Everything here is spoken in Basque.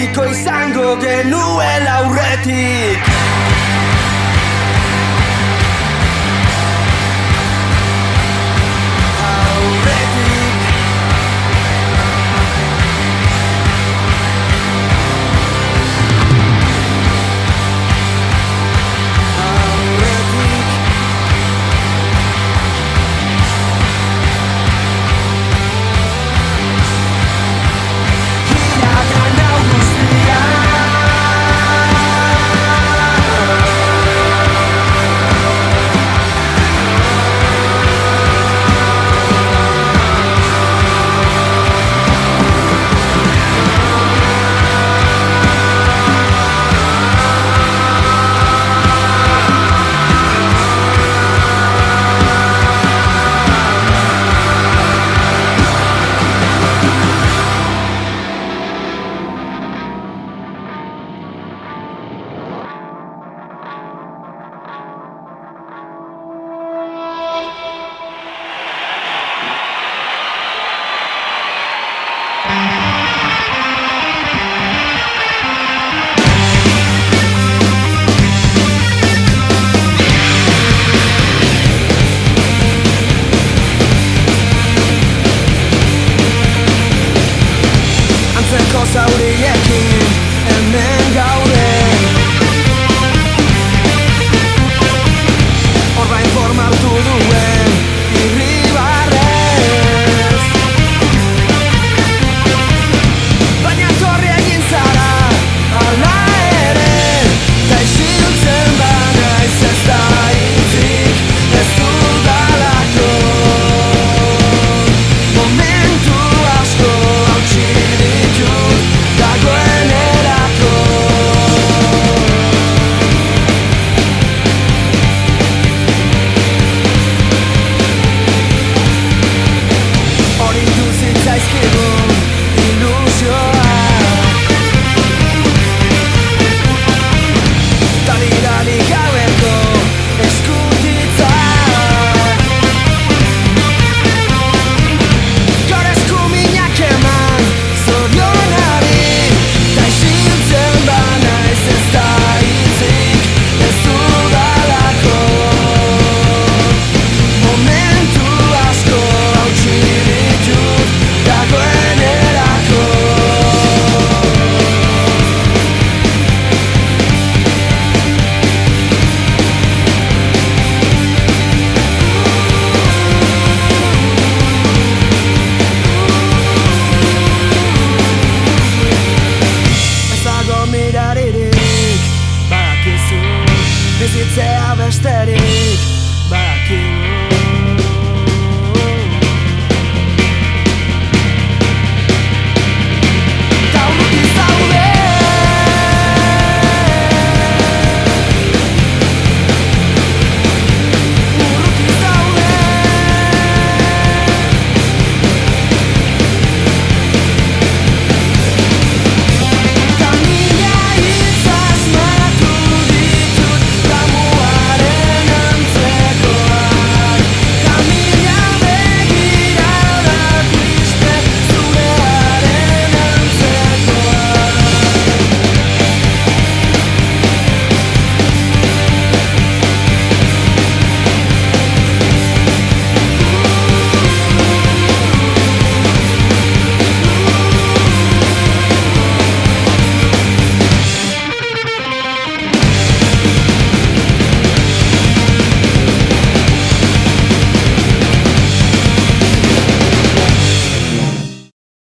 betiko izango genuela aurretik. Zauriekin hemen gaude, horba informatu duen irribarrez, baina torri egin zara ala ere, ta isiltzen banaiz ez da hitzik ez dudalako. Momentu asko hautsi ditut dagoenerako. Hori duzitzaizkigu ilusioak, dali gaueko eskutitzak, gaur eskuminak eman zorionari, ta isiltzen banaiz ez da hitzik ez dudalako. Momentu asko hautsi ditut dagoenerako. Ez dago miraririk, badakizu bizitzea besterik, badakigu